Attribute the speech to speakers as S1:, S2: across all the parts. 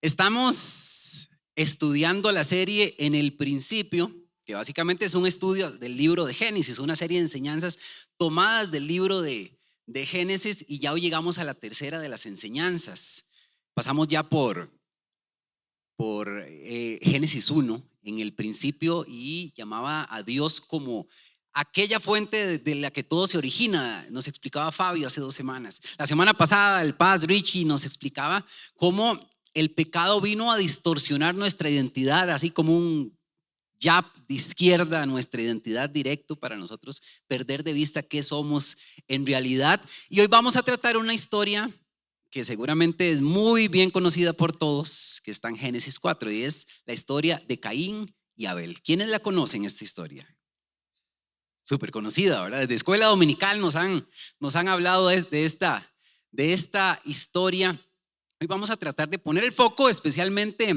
S1: Estamos estudiando la serie En el Principio, que básicamente es un estudio del libro de Génesis, una serie de enseñanzas tomadas del libro de Génesis, y ya hoy llegamos a la tercera de las enseñanzas. Pasamos ya por Génesis 1, en el principio, y llamaba a Dios como aquella fuente de la que todo se origina. Nos explicaba Fabio hace 2 semanas. La semana pasada el Paz Richie nos explicaba cómo el pecado vino a distorsionar nuestra identidad, así como un jab de izquierda a nuestra identidad directo para nosotros perder de vista qué somos en realidad. Y hoy vamos a tratar una historia que seguramente es muy bien conocida por todos, que está en Génesis 4, y es la historia de Caín y Abel. ¿Quiénes la conocen esta historia? Súper conocida, ¿verdad? Desde escuela dominical nos han hablado de esta historia. Hoy vamos a tratar de poner el foco especialmente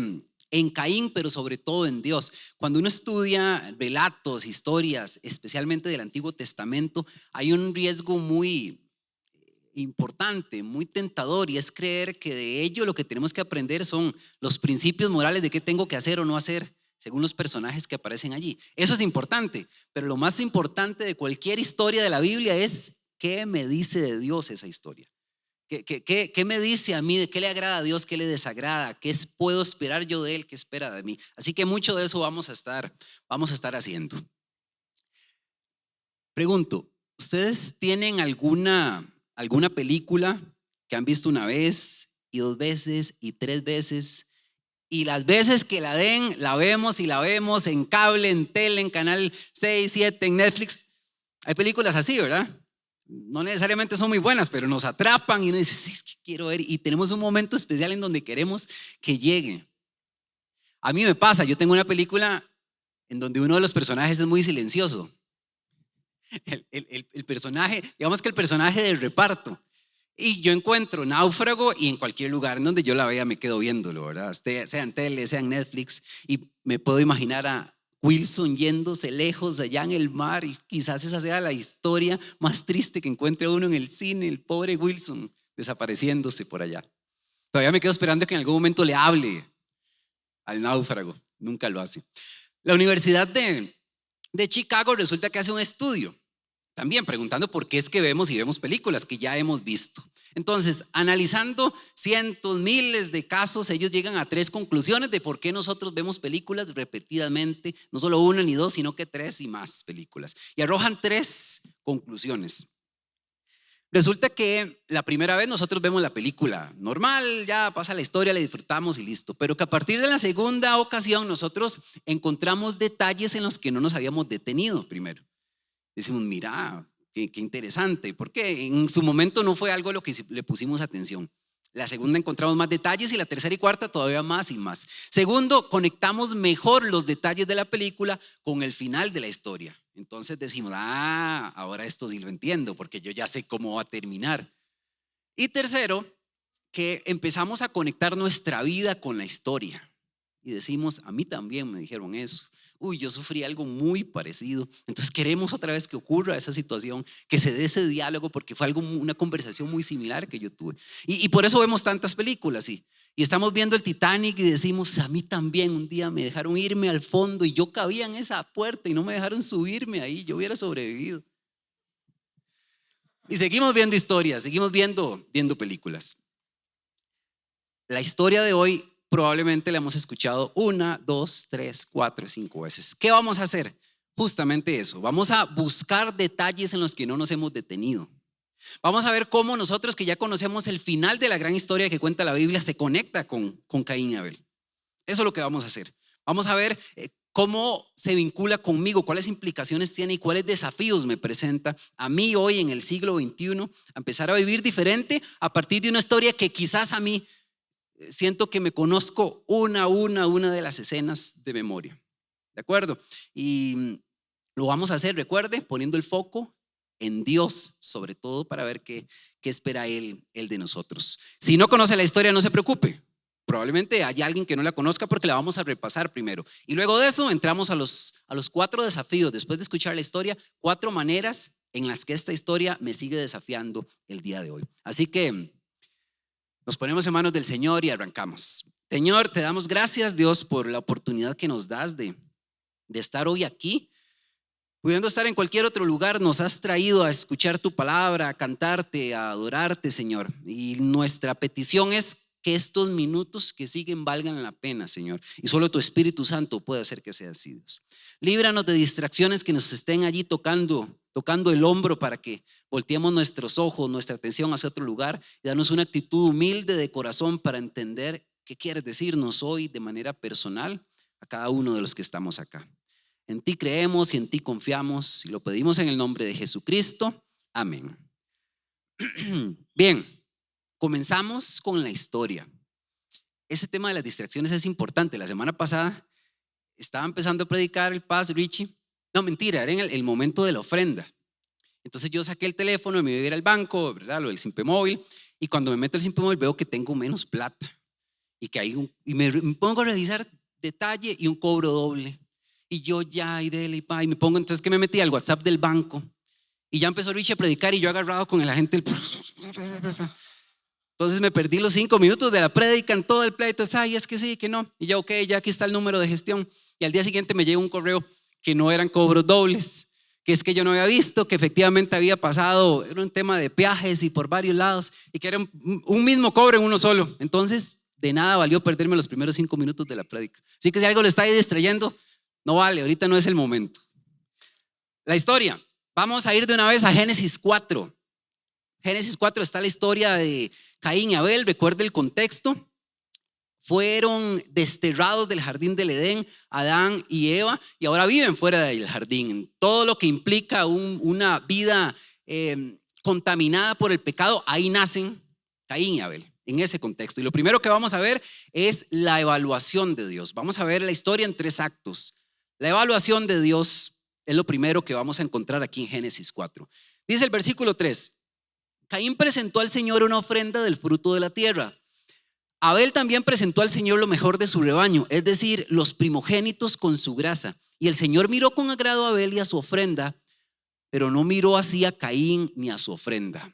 S1: en Caín, pero sobre todo en Dios. Cuando uno estudia relatos, historias, especialmente del Antiguo Testamento, hay un riesgo muy importante, muy tentador, y es creer que de ello lo que tenemos que aprender son los principios morales de qué tengo que hacer o no hacer según los personajes que aparecen allí. Eso es importante, pero lo más importante de cualquier historia de la Biblia es qué me dice de Dios esa historia. ¿Qué me dice a mí? ¿De qué le agrada a Dios? ¿Qué le desagrada? ¿Qué puedo esperar yo de Él? ¿Qué espera de mí? Así que mucho de eso vamos a estar haciendo. Pregunto, ¿ustedes tienen alguna película que han visto una vez y 2 veces y 3 veces? Y las veces que la den, la vemos y la vemos en cable, en tele, en canal 6, 7, en Netflix. Hay películas así, ¿verdad? No necesariamente son muy buenas, pero nos atrapan y uno dice, sí, es que quiero ver, y tenemos un momento especial en donde queremos que llegue. A mí me pasa, yo tengo una película en donde uno de los personajes es muy silencioso. El personaje, digamos que el personaje del reparto. Y yo encuentro Náufrago, y en cualquier lugar en donde yo la vea me quedo viéndolo, ¿verdad? Sea en tele, sea en Netflix, y me puedo imaginar a Wilson yéndose lejos allá en el mar, y quizás esa sea la historia más triste que encuentre uno en el cine, el pobre Wilson desapareciéndose por allá. Todavía me quedo esperando que en algún momento le hable al náufrago, nunca lo hace. La Universidad de Chicago resulta que hace un estudio también preguntando por qué es que vemos películas que ya hemos visto. Entonces, analizando cientos, miles de casos, ellos llegan a 3 conclusiones de por qué nosotros vemos películas repetidamente, no solo 1 ni 2, sino que 3 y más películas. Y arrojan 3 conclusiones. Resulta que la primera vez nosotros vemos la película normal, ya pasa la historia, la disfrutamos y listo. Pero que a partir de la segunda ocasión nosotros encontramos detalles en los que no nos habíamos detenido primero. Decimos, mira, qué interesante, porque en su momento no fue algo a lo que le pusimos atención. La segunda encontramos más detalles, y la tercera y cuarta todavía más y más. Segundo, conectamos mejor los detalles de la película con el final de la historia. Entonces decimos, ahora esto sí lo entiendo, porque yo ya sé cómo va a terminar. Y tercero, que empezamos a conectar nuestra vida con la historia. Y decimos, a mí también me dijeron eso. Yo sufrí algo muy parecido. Entonces queremos otra vez que ocurra esa situación, que se dé ese diálogo, porque fue una conversación muy similar que yo tuve. Y por eso vemos tantas películas. Y estamos viendo el Titanic y decimos, a mí también un día me dejaron irme al fondo y yo cabía en esa puerta y no me dejaron subirme ahí, yo hubiera sobrevivido. Y seguimos viendo historias, seguimos viendo películas. La historia de hoy probablemente la hemos escuchado 1, 2, 3, 4, 5 veces. ¿Qué vamos a hacer? Justamente eso. Vamos a buscar detalles en los que no nos hemos detenido. Vamos a ver cómo nosotros, que ya conocemos el final de la gran historia que cuenta la Biblia, se conecta con Caín y Abel. Eso es lo que vamos a hacer. Vamos a ver cómo se vincula conmigo, cuáles implicaciones tiene y cuáles desafíos me presenta a mí hoy en el siglo XXI a empezar a vivir diferente a partir de una historia que quizás a mí siento que me conozco una de las escenas de memoria. ¿De acuerdo? Y lo vamos a hacer, recuerde, poniendo el foco en Dios, sobre todo para ver qué espera Él de nosotros. Si no conoce la historia, no se preocupe. Probablemente haya alguien que no la conozca, porque la vamos a repasar primero. Y luego de eso entramos a los 4 desafíos. Después de escuchar la historia, 4 maneras en las que esta historia me sigue desafiando el día de hoy. Así que nos ponemos en manos del Señor y arrancamos. Señor, te damos gracias, Dios, por la oportunidad que nos das de estar hoy aquí. Pudiendo estar en cualquier otro lugar, nos has traído a escuchar tu palabra, a cantarte, a adorarte, Señor. Y nuestra petición es que estos minutos que siguen valgan la pena, Señor. Y solo tu Espíritu Santo puede hacer que sea así, Dios. Líbranos de distracciones que nos estén allí tocando el hombro para que volteemos nuestros ojos, nuestra atención hacia otro lugar y danos una actitud humilde de corazón para entender qué quieres decirnos hoy de manera personal a cada uno de los que estamos acá. En ti creemos y en ti confiamos y lo pedimos en el nombre de Jesucristo. Amén. Bien, comenzamos con la historia. Ese tema de las distracciones es importante. La semana pasada estaba empezando a predicar el pastor Richie. No, mentira, era en el momento de la ofrenda. Entonces yo saqué el teléfono y me iba a ir al banco, ¿verdad? Lo del Simpemóvil. Y cuando me meto al Simpemóvil veo que tengo menos plata. Y que hay y me pongo a revisar detalle y un cobro doble. Y yo ya, y dele, y pa, y me pongo, entonces que me metí al WhatsApp del banco. Y ya empezó Richie a predicar y yo agarrado con el agente. Entonces me perdí los 5 minutos de la prédica en todo el pleito. Ay, es que sí, que no. Y ya, ok, ya aquí está el número de gestión. Y al día siguiente me llega un correo que no eran cobros dobles, que es que yo no había visto, que efectivamente había pasado, era un tema de peajes y por varios lados, y que era un mismo cobro en uno solo. Entonces, de nada valió perderme los primeros 5 minutos de la prédica. Así que si algo le está ahí distrayendo, no vale, ahorita no es el momento. La historia, vamos a ir de una vez a Génesis 4. Génesis 4 está la historia de Caín y Abel. Recuerde el contexto. Fueron desterrados del jardín del Edén Adán y Eva y ahora viven fuera del jardín. Todo lo que implica una vida contaminada por el pecado, ahí nacen Caín y Abel, en ese contexto. Y lo primero que vamos a ver es la evaluación de Dios. Vamos a ver la historia en 3 actos. La evaluación de Dios es lo primero que vamos a encontrar aquí en Génesis 4. Dice el versículo 3: Caín presentó al Señor una ofrenda del fruto de la tierra. Abel también presentó al Señor lo mejor de su rebaño, es decir, los primogénitos con su grasa. Y el Señor miró con agrado a Abel y a su ofrenda, pero no miró así a Caín ni a su ofrenda.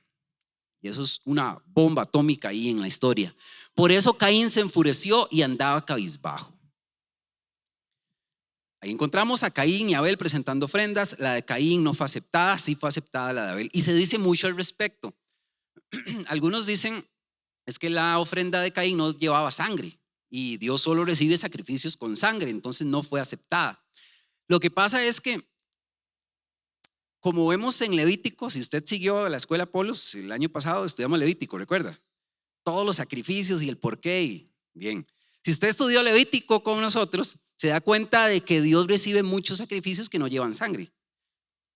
S1: Y eso es una bomba atómica ahí en la historia. Por eso Caín se enfureció y andaba cabizbajo. Ahí encontramos a Caín y Abel presentando ofrendas. La de Caín no fue aceptada, sí fue aceptada la de Abel. Y se dice mucho al respecto. Algunos dicen es que la ofrenda de Caín no llevaba sangre y Dios solo recibe sacrificios con sangre, entonces no fue aceptada. Lo que pasa es que, como vemos en Levítico, si usted siguió la escuela Polos el año pasado, estudiamos Levítico, ¿recuerda? Todos los sacrificios y el porqué. Y bien, si usted estudió Levítico con nosotros, se da cuenta de que Dios recibe muchos sacrificios que no llevan sangre.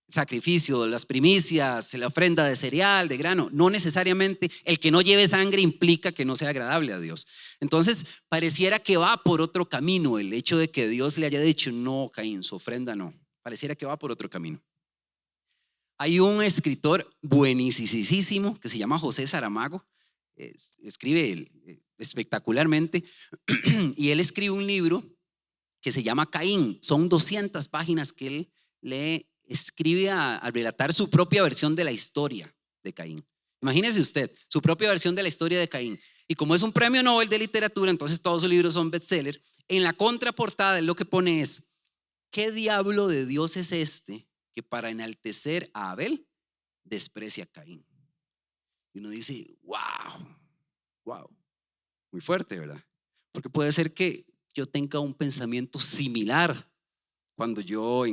S1: El sacrificio, las primicias, la ofrenda de cereal, de grano, no necesariamente el que no lleve sangre implica que no sea agradable a Dios. Entonces pareciera que va por otro camino el hecho de que Dios le haya dicho no, Caín, su ofrenda no, pareciera que va por otro camino. Hay un escritor buenísimo que se llama José Saramago, escribe espectacularmente y él escribe un libro que se llama Caín. Son 200 páginas que él le escribe a relatar su propia versión de la historia de Caín. Imagínese usted, su propia versión de la historia de Caín. Y como es un premio Nobel de literatura, entonces todos sus libros son bestseller. En la contraportada lo que pone es: ¿qué diablo de Dios es este que para enaltecer a Abel desprecia a Caín? Y uno dice, wow, muy fuerte, ¿verdad? Porque puede ser que yo tenga un pensamiento similar cuando yo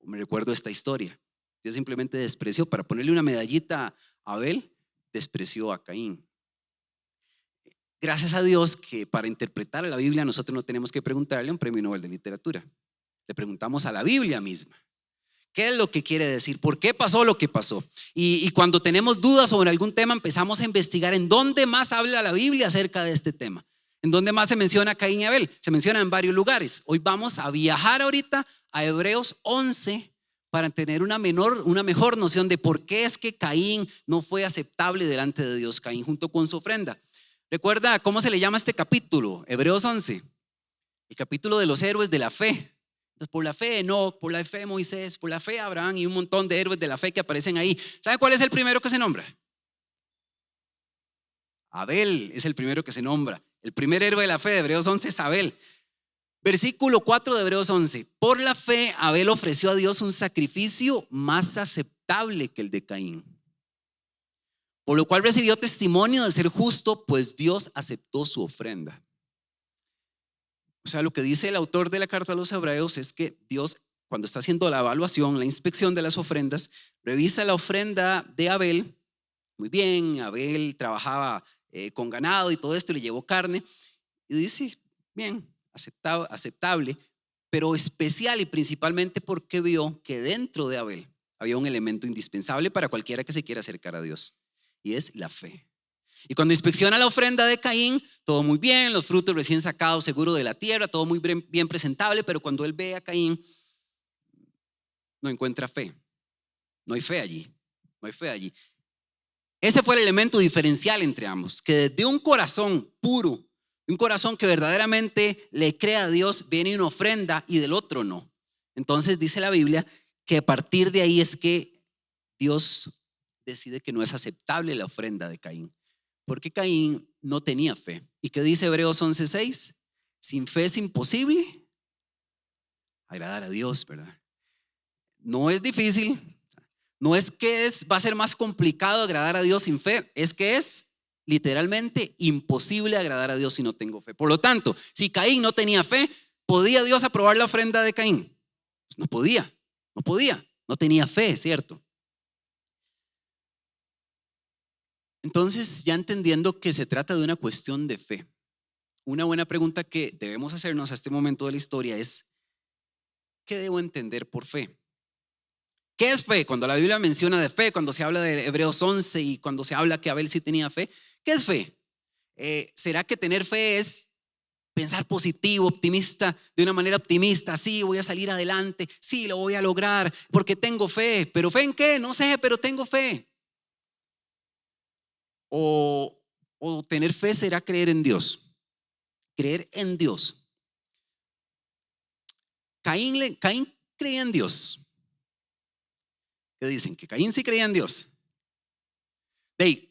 S1: me recuerdo esta historia. Dios simplemente despreció, para ponerle una medallita a Abel, despreció a Caín. Gracias a Dios que para interpretar la Biblia nosotros no tenemos que preguntarle a un premio Nobel de literatura. Le preguntamos a la Biblia misma. ¿Qué es lo que quiere decir? ¿Por qué pasó lo que pasó? Y cuando tenemos dudas sobre algún tema, empezamos a investigar en dónde más habla la Biblia acerca de este tema. ¿En dónde más se menciona Caín y Abel? Se menciona en varios lugares. Hoy vamos a viajar ahorita a Hebreos 11 para tener una mejor noción de por qué es que Caín no fue aceptable delante de Dios. Caín junto con su ofrenda. ¿Recuerda cómo se le llama este capítulo? Hebreos 11, el capítulo de los héroes de la fe. Entonces, por la fe de Enoc, por la fe de Moisés, por la fe de Abraham y un montón de héroes de la fe que aparecen ahí. ¿Sabe cuál es el primero que se nombra? Abel es el primero que se nombra, El primer héroe de la fe de Hebreos 11 es Abel. Versículo 4 de Hebreos 11. Por la fe, Abel ofreció a Dios un sacrificio más aceptable que el de Caín, por lo cual recibió testimonio de ser justo, pues Dios aceptó su ofrenda. O sea, lo que dice el autor de la carta a los Hebreos es que Dios, cuando está haciendo la evaluación, la inspección de las ofrendas, revisa la ofrenda de Abel. Muy bien, Abel trabajaba con ganado y todo esto, le llevó carne y dice, bien, aceptable, pero especial, y principalmente porque vio que dentro de Abel había un elemento indispensable para cualquiera que se quiera acercar a Dios, y es la fe. Y cuando inspecciona la ofrenda de Caín, todo muy bien, los frutos recién sacados seguro de la tierra, todo muy bien presentable, pero cuando él ve a Caín, no encuentra fe. No hay fe allí, no hay fe allí. Ese fue el elemento diferencial entre ambos, que desde un corazón puro, un corazón que verdaderamente le cree a Dios, viene una ofrenda y del otro no. Entonces dice la Biblia que a partir de ahí es que Dios decide que no es aceptable la ofrenda de Caín, porque Caín no tenía fe. ¿Y qué dice Hebreos 11:6? Sin fe es imposible agradar a Dios, ¿verdad? No es difícil, no es que va a ser más complicado agradar a Dios sin fe, es que es literalmente imposible agradar a Dios si no tengo fe. Por lo tanto, si Caín no tenía fe, ¿podía Dios aprobar la ofrenda de Caín? Pues no podía, no tenía fe, ¿cierto? Entonces, ya entendiendo que se trata de una cuestión de fe, una buena pregunta que debemos hacernos a este momento de la historia es, ¿qué debo entender por fe? ¿Qué es fe? Cuando la Biblia menciona de fe, cuando se habla de Hebreos 11 y cuando se habla que Abel sí tenía fe, ¿qué es fe? ¿Será que tener fe es pensar positivo, optimista, de una manera optimista? Sí, voy a salir adelante, sí, lo voy a lograr porque tengo fe. ¿Pero fe en qué? No sé, pero tengo fe. O tener fe será creer en Dios. Creer en Dios. Caín creía en Dios. ¿Qué dicen? Que Caín sí creía en Dios.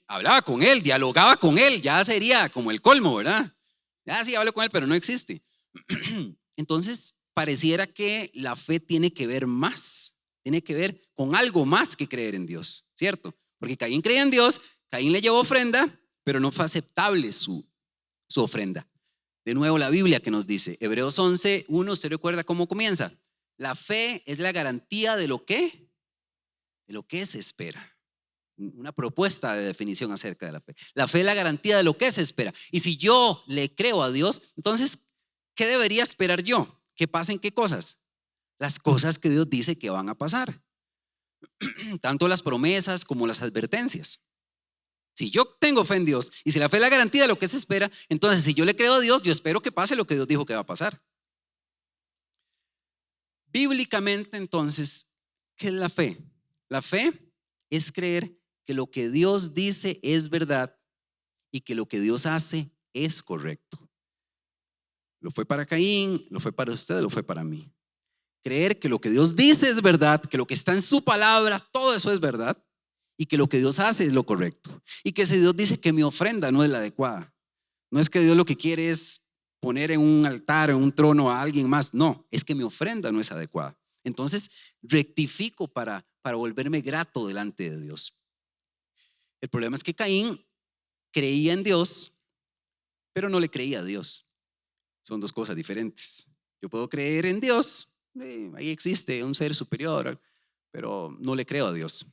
S1: Hablaba con él, dialogaba con él, ya sería como el colmo, ¿verdad? Ya sí hablo con él, pero no existe. Entonces pareciera que la fe tiene que ver más, tiene que ver con algo más que creer en Dios, ¿cierto? Porque Caín creía en Dios, Caín le llevó ofrenda, pero no fue aceptable su ofrenda. De nuevo la Biblia que nos dice, Hebreos 11:1, ¿usted recuerda cómo comienza? La fe es la garantía de lo que se espera. Una propuesta de definición acerca de la fe. La fe es la garantía de lo que se espera. Y si yo le creo a Dios, entonces, ¿qué debería esperar yo? ¿Que pasen qué cosas? Las cosas que Dios dice que van a pasar. Tanto las promesas como las advertencias. Si yo tengo fe en Dios y si la fe es la garantía de lo que se espera, entonces si yo le creo a Dios, yo espero que pase lo que Dios dijo que va a pasar. Bíblicamente, entonces, ¿qué es la fe? La fe es creer que lo que Dios dice es verdad y que lo que Dios hace es correcto. Lo fue para Caín, lo fue para usted, lo fue para mí. Creer que lo que Dios dice es verdad, que lo que está en su palabra, todo eso es verdad, y que lo que Dios hace es lo correcto. Y que si Dios dice que mi ofrenda no es la adecuada, no es que Dios lo que quiere es poner en un altar, en un trono a alguien más, no, es que mi ofrenda no es adecuada. Entonces rectifico para volverme grato delante de Dios. El problema es que Caín creía en Dios, pero no le creía a Dios. Son dos cosas diferentes. Yo puedo creer en Dios, ahí existe un ser superior, pero no le creo a Dios.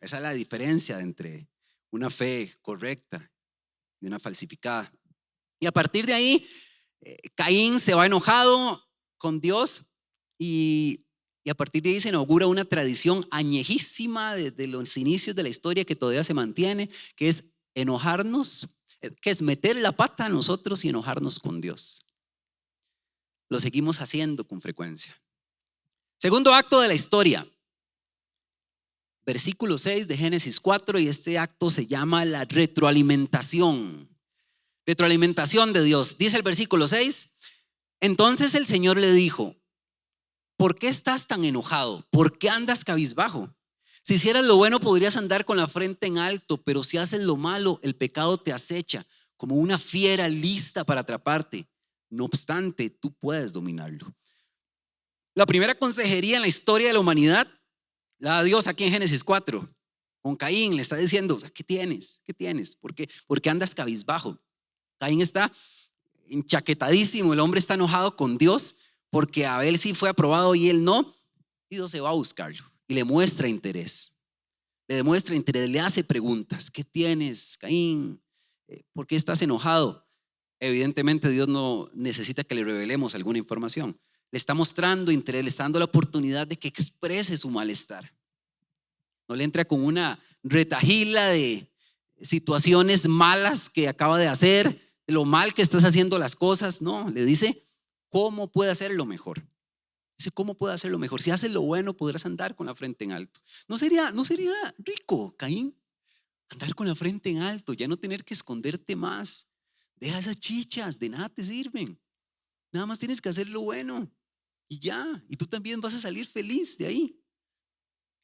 S1: Esa es la diferencia entre una fe correcta y una falsificada. Y a partir de ahí, Caín se va enojado con Dios y a partir de ahí se inaugura una tradición añejísima desde los inicios de la historia que todavía se mantiene, que es enojarnos, que es meter la pata a nosotros y enojarnos con Dios. Lo seguimos haciendo con frecuencia. Segundo acto de la historia, versículo 6 de Génesis 4, y este acto se llama la retroalimentación. Retroalimentación de Dios. Dice el versículo 6, entonces el Señor le dijo, ¿por qué estás tan enojado? ¿Por qué andas cabizbajo? Si hicieras lo bueno podrías andar con la frente en alto, pero si haces lo malo, el pecado te acecha como una fiera lista para atraparte. No obstante, tú puedes dominarlo. La primera consejería en la historia de la humanidad la da Dios aquí en Génesis 4. Con Caín le está diciendo, o sea, ¿qué tienes? ¿Qué tienes? ¿Por qué andas cabizbajo? Caín está enchaquetadísimo, el hombre está enojado con Dios porque Abel sí fue aprobado y él no. Y Dios se va a buscarlo y le muestra interés. Le demuestra interés, le hace preguntas. ¿Qué tienes, Caín? ¿Por qué estás enojado? Evidentemente Dios no necesita que le revelemos alguna información. Le está mostrando interés, le está dando la oportunidad de que exprese su malestar. No le entra con una retahíla de situaciones malas que acaba de hacer, de lo mal que estás haciendo las cosas. No, le dice cómo puede hacerlo mejor. Dice cómo puede hacerlo mejor. Si haces lo bueno, podrás andar con la frente en alto. ¿No sería rico, Caín? Andar con la frente en alto, ya no tener que esconderte más. Deja esas chichas, de nada te sirven. Nada más tienes que hacer lo bueno y ya. Y tú también vas a salir feliz de ahí.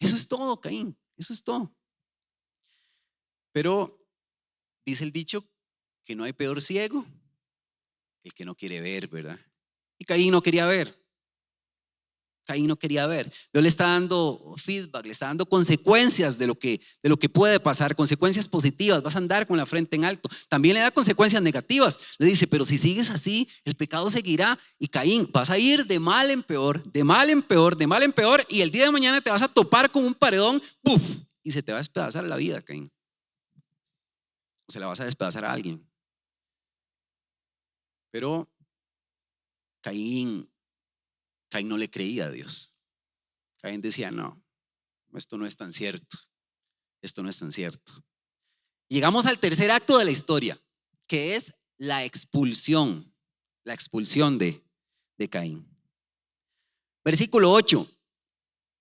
S1: Eso es todo, Caín. Eso es todo. Pero dice el dicho que no hay peor ciego que el que no quiere ver, ¿verdad? Y Caín no quería ver. Caín no quería ver. Dios le está dando feedback, le está dando consecuencias de lo que puede pasar, consecuencias positivas. Vas a andar con la frente en alto. También le da consecuencias negativas. Le dice, pero si sigues así, el pecado seguirá. Y Caín, vas a ir de mal en peor, de mal en peor, de mal en peor. Y el día de mañana te vas a topar con un paredón, ¡puf! Y se te va a despedazar la vida, Caín. O se la vas a despedazar a alguien. Pero Caín no le creía a Dios. Caín decía, no, esto no es tan cierto. Esto no es tan cierto. Llegamos al tercer acto de la historia, que es la expulsión de Caín. Versículo 8.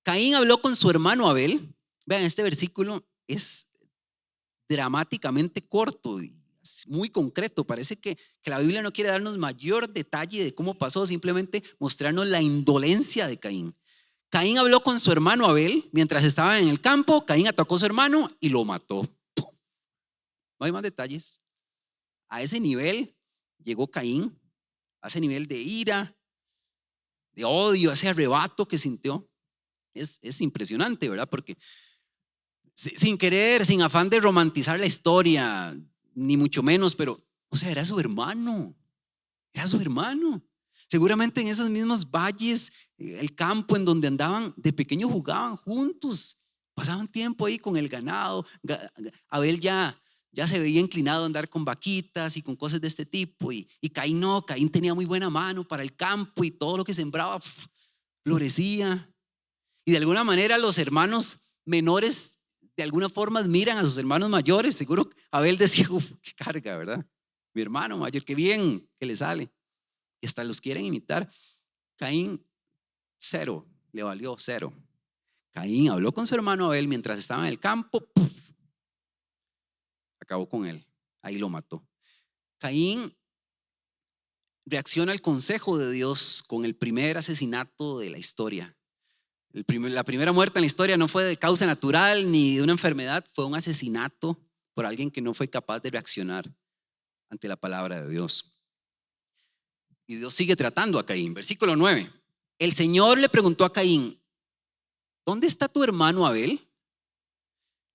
S1: Caín habló con su hermano Abel. Vean, este versículo es dramáticamente corto y muy concreto. Parece que la Biblia no quiere darnos mayor detalle de cómo pasó, simplemente mostrarnos la indolencia de Caín. Caín habló con su hermano Abel mientras estaba en el campo. Caín atacó a su hermano y lo mató. No hay más detalles. A ese nivel llegó Caín, a ese nivel de ira, de odio, ese arrebato que sintió. Es impresionante, ¿verdad? Porque sin querer, sin afán de romantizar la historia, ni mucho menos, pero, o sea, era su hermano. Seguramente en esos mismos valles, el campo en donde andaban, de pequeños jugaban juntos, pasaban tiempo ahí con el ganado. Abel ya se veía inclinado a andar con vaquitas y con cosas de este tipo. Y Caín no, Caín tenía muy buena mano para el campo y todo lo que sembraba florecía. Y de alguna manera los hermanos menores de alguna forma admiran a sus hermanos mayores. Seguro Abel decía, qué carga, ¿verdad? Mi hermano mayor, qué bien que le sale. Y hasta los quieren imitar. Caín, cero, le valió cero. Caín habló con su hermano Abel mientras estaba en el campo, ¡puf! Acabó con él, ahí lo mató. Caín reacciona al consejo de Dios con el primer asesinato de la historia. La primera muerte en la historia no fue de causa natural ni de una enfermedad, fue un asesinato por alguien que no fue capaz de reaccionar ante la palabra de Dios. Y Dios sigue tratando a Caín. Versículo 9. El Señor le preguntó a Caín, ¿dónde está tu hermano Abel?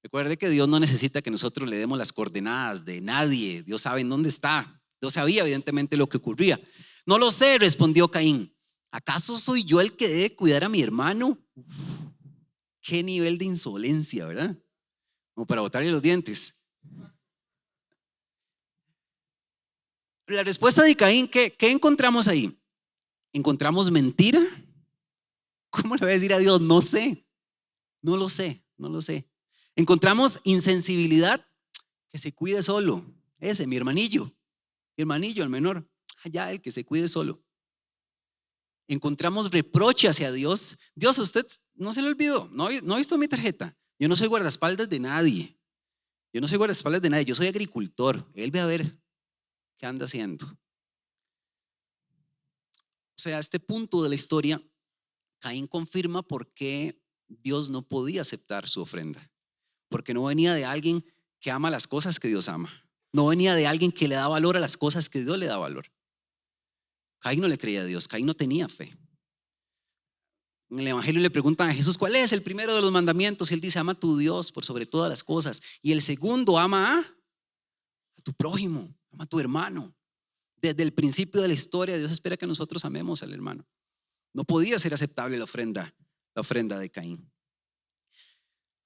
S1: Recuerde que Dios no necesita que nosotros le demos las coordenadas de nadie. Dios sabe en dónde está. Dios sabía evidentemente lo que ocurría. No lo sé, respondió Caín. ¿Acaso soy yo el que debe cuidar a mi hermano? Qué nivel de insolencia, ¿verdad? Como para botarle los dientes. La respuesta de Caín, ¿qué encontramos ahí? ¿Encontramos mentira? ¿Cómo le voy a decir a Dios? No sé, no lo sé. Encontramos insensibilidad, que se cuide solo. Ese, mi hermanillo, el menor, allá el que se cuide solo. Encontramos reproche hacia Dios. Dios, usted no se le olvidó, no ha visto mi tarjeta. Yo no soy guardaespaldas de nadie. Yo soy agricultor. Él ve a ver qué anda haciendo. O sea, a este punto de la historia, Caín confirma por qué Dios no podía aceptar su ofrenda. Porque no venía de alguien que ama las cosas que Dios ama. No venía de alguien que le da valor a las cosas que Dios le da valor. Caín no le creía a Dios, Caín no tenía fe. En el evangelio le preguntan a Jesús: ¿cuál es el primero de los mandamientos? Y él dice: ama a tu Dios por sobre todas las cosas. Y el segundo, ama a tu prójimo, ama a tu hermano. Desde el principio de la historia, Dios espera que nosotros amemos al hermano. No podía ser aceptable la ofrenda de Caín.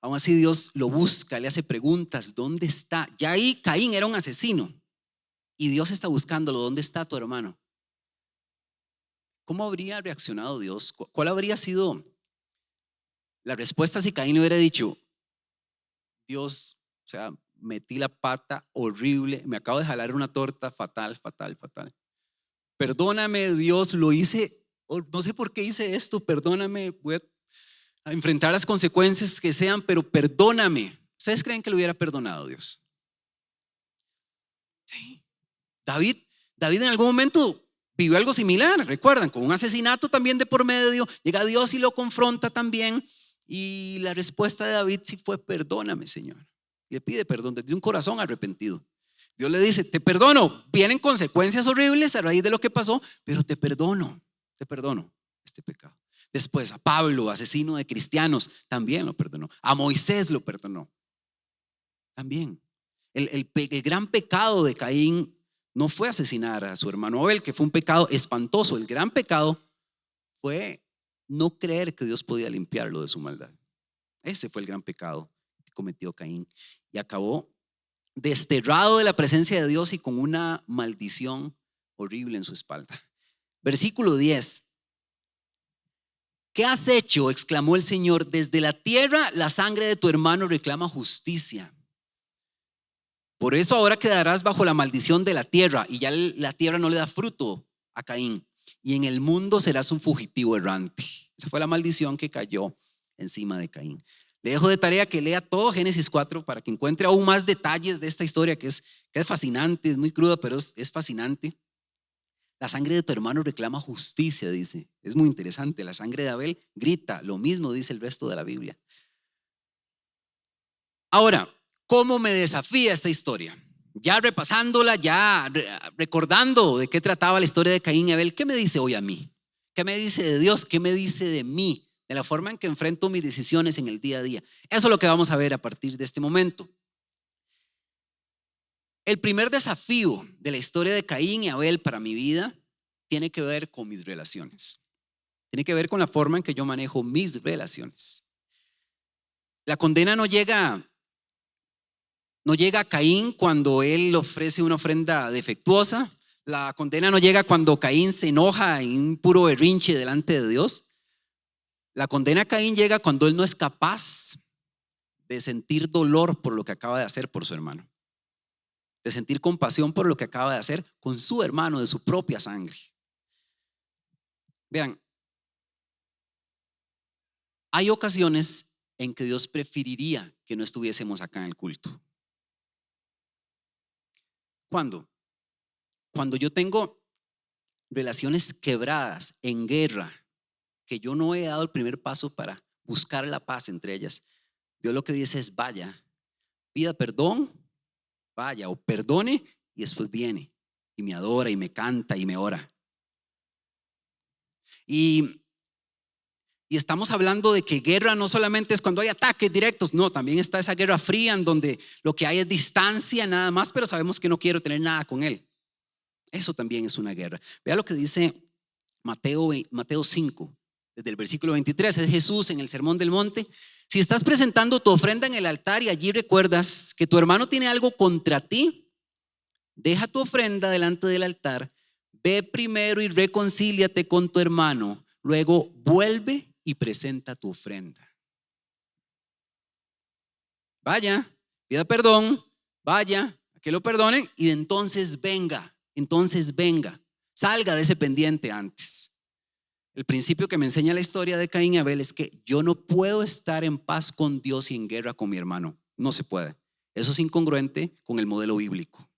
S1: Aún así Dios lo busca, le hace preguntas: ¿dónde está? Ya ahí Caín era un asesino y Dios está buscándolo: ¿dónde está tu hermano? ¿Cómo habría reaccionado Dios? ¿Cuál habría sido la respuesta si Caín le hubiera dicho: Dios, o sea, metí la pata horrible, me acabo de jalar una torta fatal, fatal, fatal. Perdóname, Dios, lo hice, no sé por qué hice esto, perdóname, voy a enfrentar las consecuencias que sean, pero perdóname. ¿Ustedes creen que lo hubiera perdonado Dios? Sí. David en algún momento vivió algo similar, recuerdan, con un asesinato también de por medio. Llega Dios y lo confronta también, y la respuesta de David sí fue: perdóname, Señor. Le pide perdón desde un corazón arrepentido. Dios le dice: te perdono, vienen consecuencias horribles a raíz de lo que pasó, pero te perdono este pecado. Después a Pablo, asesino de cristianos, también lo perdonó. A Moisés lo perdonó también. El gran pecado de Caín no fue asesinar a su hermano Abel, que fue un pecado espantoso. El gran pecado fue no creer que Dios podía limpiarlo de su maldad. Ese fue el gran pecado que cometió Caín, y acabó desterrado de la presencia de Dios y con una maldición horrible en su espalda. Versículo 10. ¿Qué has hecho?, exclamó el Señor. Desde la tierra la sangre de tu hermano reclama justicia. Por eso ahora quedarás bajo la maldición de la tierra, y ya la tierra no le da fruto a Caín, y en el mundo serás un fugitivo errante. Esa fue la maldición que cayó encima de Caín. Le dejo de tarea que lea todo Génesis 4 para que encuentre aún más detalles de esta historia que es fascinante, es muy cruda, pero es fascinante. La sangre de tu hermano reclama justicia, dice. Es muy interesante. La sangre de Abel grita, lo mismo dice el resto de la Biblia. Ahora, ¿cómo me desafía esta historia? Ya repasándola, ya recordando de qué trataba la historia de Caín y Abel, ¿qué me dice hoy a mí? ¿Qué me dice de Dios? ¿Qué me dice de mí? De la forma en que enfrento mis decisiones en el día a día. Eso es lo que vamos a ver a partir de este momento. El primer desafío de la historia de Caín y Abel para mi vida tiene que ver con mis relaciones. Tiene que ver con la forma en que yo manejo mis relaciones. La condena no llega a Caín cuando él ofrece una ofrenda defectuosa. La condena no llega cuando Caín se enoja en un puro berrinche delante de Dios. La condena a Caín llega cuando él no es capaz de sentir dolor por lo que acaba de hacer por su hermano, de sentir compasión por lo que acaba de hacer con su hermano de su propia sangre. Vean, hay ocasiones en que Dios preferiría que no estuviésemos acá en el culto. ¿Cuándo? Cuando yo tengo relaciones quebradas, en guerra, que yo no he dado el primer paso para buscar la paz entre ellas. Dios lo que dice es: vaya, pida perdón, vaya, o perdone, y después viene y me adora y me canta y me ora. Y estamos hablando de que guerra no solamente es cuando hay ataques directos, no, también está esa guerra fría en donde lo que hay es distancia nada más, pero sabemos que no quiero tener nada con él. Eso también es una guerra. Vea lo que dice Mateo 5, desde el versículo 23, es Jesús en el Sermón del Monte. Si estás presentando tu ofrenda en el altar y allí recuerdas que tu hermano tiene algo contra ti, deja tu ofrenda delante del altar, ve primero y reconcíliate con tu hermano, luego vuelve y presenta tu ofrenda. Vaya, pida perdón, vaya, a que lo perdonen, y entonces venga, salga de ese pendiente antes. El principio que me enseña la historia de Caín y Abel es que yo no puedo estar en paz con Dios y en guerra con mi hermano. No se puede. Eso es incongruente con el modelo bíblico.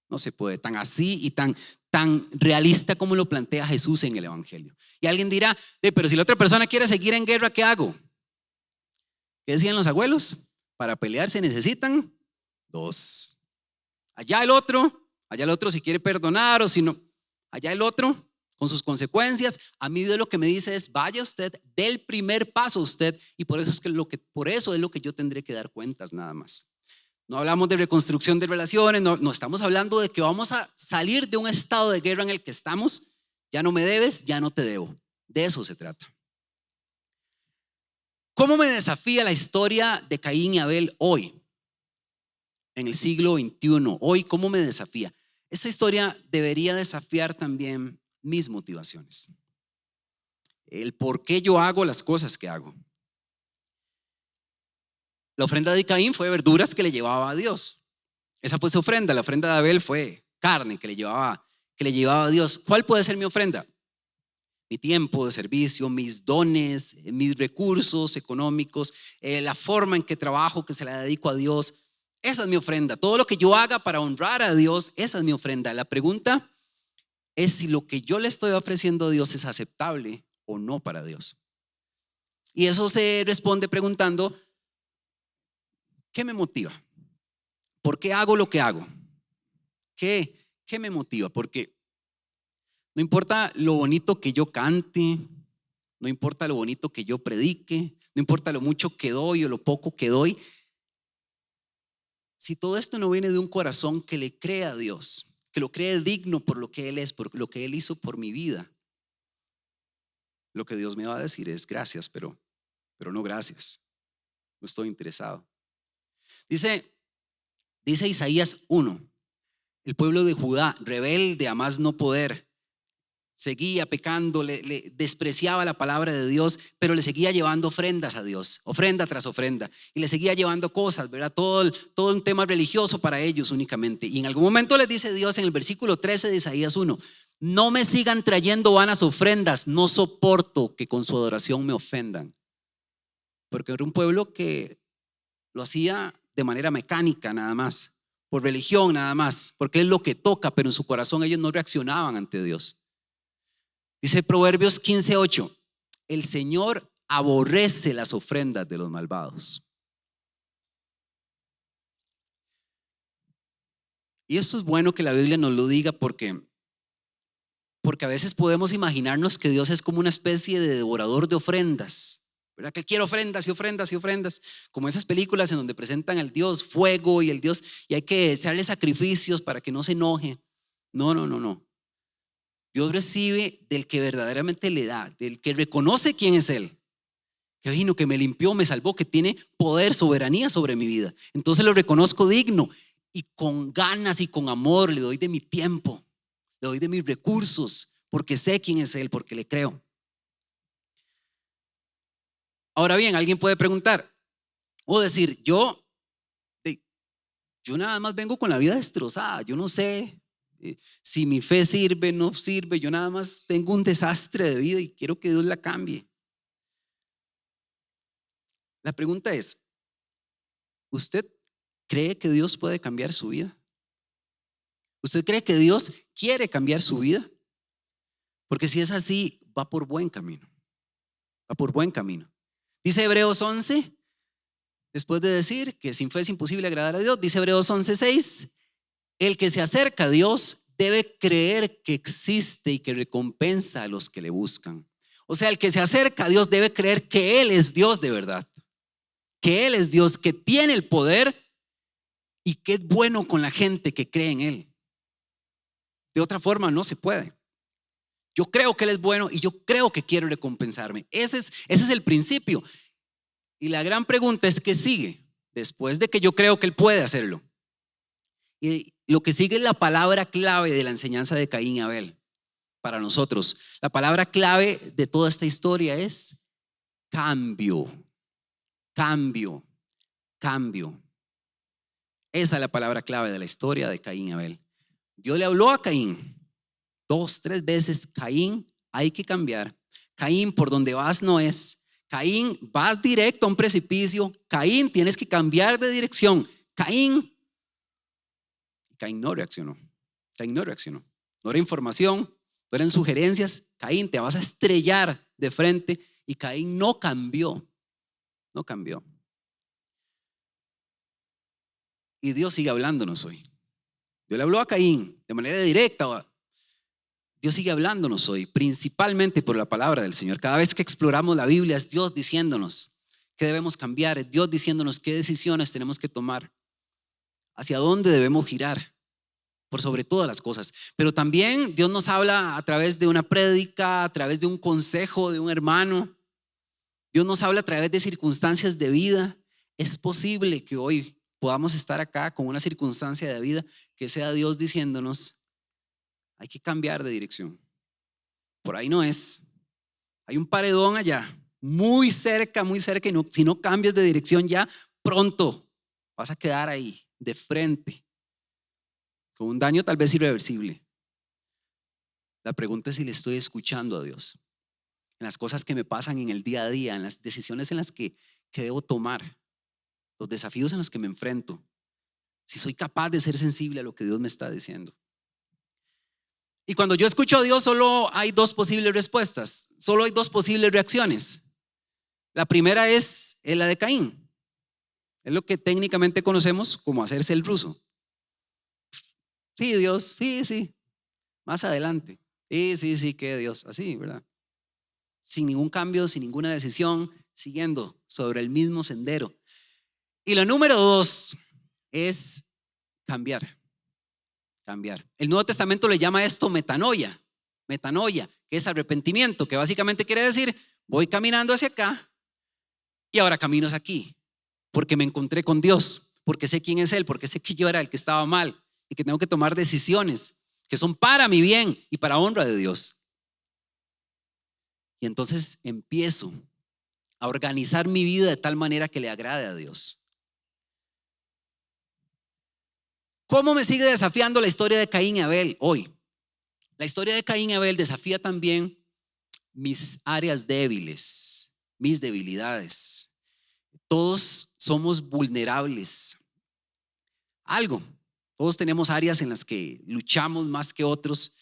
S1: No se puede, tan así y tan realista como lo plantea Jesús en el evangelio. Y alguien dirá: pero si la otra persona quiere seguir en guerra, ¿qué hago? ¿Qué decían los abuelos? Para pelear se necesitan dos. allá el otro si quiere perdonar o si no, allá el otro con sus consecuencias. A mí Dios lo que me dice es: vaya usted, dé el primer paso usted, y por eso es lo que yo tendré que dar cuentas nada más. No hablamos de reconstrucción de relaciones, no estamos hablando de que vamos a salir de un estado de guerra en el que estamos. Ya no me debes, ya no te debo. De eso se trata. ¿Cómo me desafía la historia de Caín y Abel hoy, en el siglo XXI? Hoy, ¿cómo me desafía? Esta historia debería desafiar también mis motivaciones, el por qué yo hago las cosas que hago. La ofrenda de Caín fue verduras que le llevaba a Dios. Esa fue su ofrenda. La ofrenda de Abel fue carne que le llevaba a Dios. ¿Cuál puede ser mi ofrenda? Mi tiempo de servicio, mis dones, mis recursos económicos, la forma en que trabajo, que se la dedico a Dios. Esa es mi ofrenda. Todo lo que yo haga para honrar a Dios, esa es mi ofrenda. La pregunta es si lo que yo le estoy ofreciendo a Dios es aceptable o no para Dios. Y eso se responde preguntando: ¿qué me motiva? ¿Por qué hago lo que hago? ¿Qué me motiva? Porque no importa lo bonito que yo cante, no importa lo bonito que yo predique, no importa lo mucho que doy o lo poco que doy, si todo esto no viene de un corazón que le cree a Dios, que lo cree digno por lo que Él es, por lo que Él hizo por mi vida, lo que Dios me va a decir es: gracias, pero no gracias. No estoy interesado. Dice Isaías 1, el pueblo de Judá, rebelde a más no poder, seguía pecando, le despreciaba la palabra de Dios, pero le seguía llevando ofrendas a Dios, ofrenda tras ofrenda, y le seguía llevando cosas, ¿verdad? Todo un tema religioso para ellos únicamente. Y en algún momento les dice Dios en el versículo 13 de Isaías 1: no me sigan trayendo vanas ofrendas, no soporto que con su adoración me ofendan. Porque era un pueblo que lo hacía de manera mecánica nada más, por religión nada más, porque es lo que toca, pero en su corazón ellos no reaccionaban ante Dios. Dice Proverbios 15:8: el Señor aborrece las ofrendas de los malvados. Y esto es bueno que la Biblia nos lo diga, porque a veces podemos imaginarnos que Dios es como una especie de devorador de ofrendas, ¿verdad? Que Él quiere ofrendas y ofrendas y ofrendas, como esas películas en donde presentan al Dios fuego y hay que hacerle sacrificios para que no se enoje. No. Dios recibe del que verdaderamente le da, del que reconoce quién es Él, que vino, que me limpió, me salvó, que tiene poder, soberanía sobre mi vida. Entonces lo reconozco digno y con ganas y con amor le doy de mi tiempo, le doy de mis recursos, porque sé quién es Él, porque le creo. Ahora bien, alguien puede preguntar o decir: yo nada más vengo con la vida destrozada, yo no sé si mi fe sirve, no sirve, yo nada más tengo un desastre de vida y quiero que Dios la cambie. La pregunta es: ¿usted cree que Dios puede cambiar su vida? ¿Usted cree que Dios quiere cambiar su vida? Porque si es así, va por buen camino. Va por buen camino. Dice Hebreos 11, después de decir que sin fe es imposible agradar a Dios, dice Hebreos 11:6: el que se acerca a Dios debe creer que existe y que recompensa a los que le buscan. O sea, el que se acerca a Dios debe creer que Él es Dios de verdad, que Él es Dios, que tiene el poder y que es bueno con la gente que cree en Él. De otra forma no se puede. Yo creo que Él es bueno y yo creo que quiere recompensarme. Ese es el principio. Y la gran pregunta es: ¿qué sigue después de que yo creo que Él puede hacerlo? Y lo que sigue es la palabra clave de la enseñanza de Caín y Abel para nosotros. La palabra clave de toda esta historia es cambio. Cambio. Esa es la palabra clave de la historia de Caín y Abel. Dios le habló a Caín 2, 3 veces: Caín, hay que cambiar. Caín, por donde vas no es. Caín, vas directo a un precipicio. Caín, tienes que cambiar de dirección. Caín no reaccionó. No era información, no eran sugerencias. Caín, te vas a estrellar de frente. Y Caín no cambió. Y Dios sigue hablándonos hoy. Dios le habló a Caín de manera directa. Dios sigue hablándonos hoy, principalmente por la palabra del Señor. Cada vez que exploramos la Biblia es Dios diciéndonos qué debemos cambiar, es Dios diciéndonos qué decisiones tenemos que tomar, hacia dónde debemos girar, por sobre todas las cosas. Pero también Dios nos habla a través de una prédica, a través de un consejo de un hermano. Dios nos habla a través de circunstancias de vida. Es posible que hoy podamos estar acá con una circunstancia de vida que sea Dios diciéndonos: hay que cambiar de dirección. Por ahí no es. Hay un paredón allá, muy cerca, y no, si no cambias de dirección ya, pronto vas a quedar ahí, de frente, con un daño tal vez irreversible. La pregunta es si le estoy escuchando a Dios en las cosas que me pasan en el día a día, en las decisiones en las que debo tomar, los desafíos en los que me enfrento, si soy capaz de ser sensible a lo que Dios me está diciendo. Y cuando yo escucho a Dios, solo hay dos posibles respuestas, solo hay dos posibles reacciones. La primera es la de Caín. Es lo que técnicamente conocemos como hacerse el ruso. Sí, Dios, sí, más adelante. Sí, que Dios, así, ¿verdad? Sin ningún cambio, sin ninguna decisión, siguiendo sobre el mismo sendero. Y la número dos es cambiar. El Nuevo Testamento le llama esto metanoia, que es arrepentimiento, que básicamente quiere decir: voy caminando hacia acá y ahora camino hacia aquí, porque me encontré con Dios, porque sé quién es Él, porque sé que yo era el que estaba mal y que tengo que tomar decisiones que son para mi bien y para honra de Dios. Y entonces empiezo a organizar mi vida de tal manera que le agrade a Dios. ¿Cómo me sigue desafiando la historia de Caín y Abel hoy? La historia de Caín y Abel desafía también mis áreas débiles, mis debilidades. Todos somos vulnerables. Todos tenemos áreas en las que luchamos más que otros.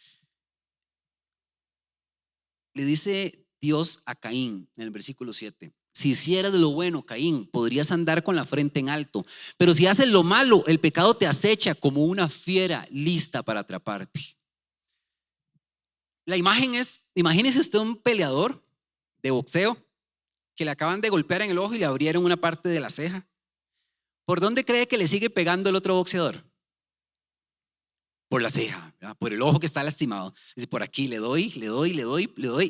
S1: Le dice Dios a Caín en el versículo 7: si hicieras lo bueno, Caín, podrías andar con la frente en alto, pero si haces lo malo, el pecado te acecha como una fiera lista para atraparte. La imagen es: imagínese usted un peleador de boxeo que le acaban de golpear en el ojo y le abrieron una parte de la ceja. ¿Por dónde cree que le sigue pegando el otro boxeador? Por la ceja, ¿verdad? Por el ojo que está lastimado. Dice: por aquí le doy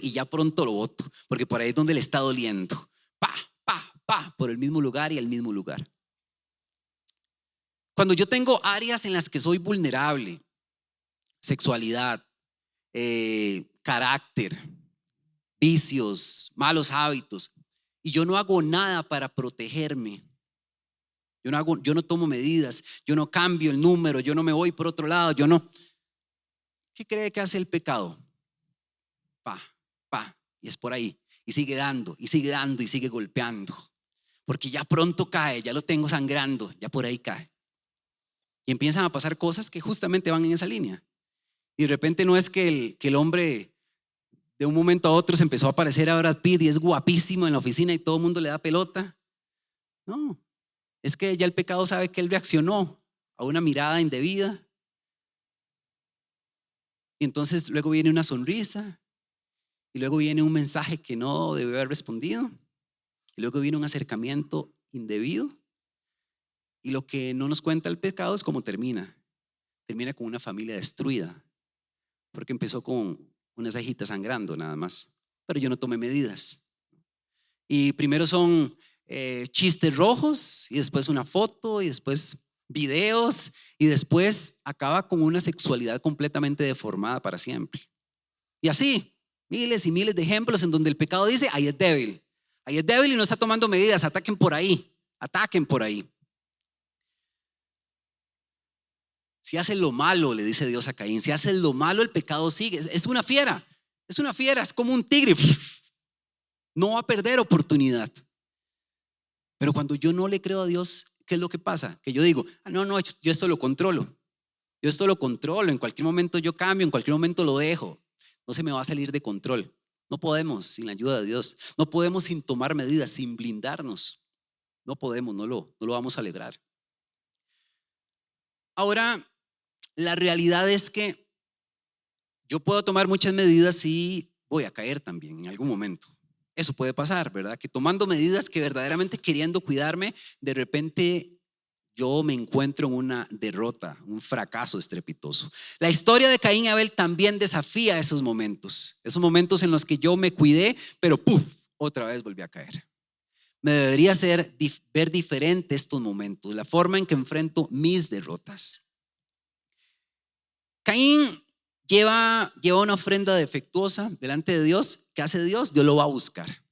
S1: y ya pronto lo boto, porque por ahí es donde le está doliendo. Por el mismo lugar y el mismo lugar. Cuando yo tengo áreas en las que soy vulnerable, sexualidad, carácter, vicios, malos hábitos, y yo no hago nada para protegerme, yo no tomo medidas, yo no cambio el número, yo no me voy por otro lado, ¿qué cree que hace el pecado? Y es por ahí, y sigue dando y sigue golpeando, porque ya pronto cae, ya lo tengo sangrando, ya por ahí cae. Y empiezan a pasar cosas que justamente van en esa línea. Y de repente no es que el hombre de un momento a otro se empezó a parecer a Brad Pitt y es guapísimo en la oficina y todo el mundo le da pelota. No, es que ya el pecado sabe que él reaccionó a una mirada indebida. Y entonces luego viene una sonrisa, y luego viene un mensaje que no debió haber respondido, y luego viene un acercamiento indebido. Y lo que no nos cuenta el pecado es cómo termina. Termina con una familia destruida, porque empezó con unas cejitas sangrando nada más, pero yo no tomé medidas. Y primero son chistes rojos, y después una foto, y después videos, y después acaba con una sexualidad completamente deformada para siempre. Y así, miles y miles de ejemplos en donde el pecado dice: ahí es débil y no está tomando medidas, ataquen por ahí. Si haces lo malo, le dice Dios a Caín, si haces lo malo, el pecado sigue. Es una fiera, es como un tigre. No va a perder oportunidad. Pero cuando yo no le creo a Dios, ¿qué es lo que pasa? Que yo digo: no, yo esto lo controlo. En cualquier momento yo cambio, en cualquier momento lo dejo. No se me va a salir de control. No podemos sin la ayuda de Dios. No podemos sin tomar medidas, sin blindarnos. No podemos, no lo vamos a lograr. Ahora, la realidad es que yo puedo tomar muchas medidas y voy a caer también en algún momento. Eso puede pasar, ¿verdad? Que tomando medidas que verdaderamente queriendo cuidarme, de repente yo me encuentro en una derrota, un fracaso estrepitoso. La historia de Caín y Abel también desafía esos momentos en los que yo me cuidé, pero ¡puf!, otra vez volví a caer. Me debería hacer ver diferente estos momentos, la forma en que enfrento mis derrotas. Caín lleva una ofrenda defectuosa delante de Dios. ¿Qué hace Dios? Dios lo va a buscar.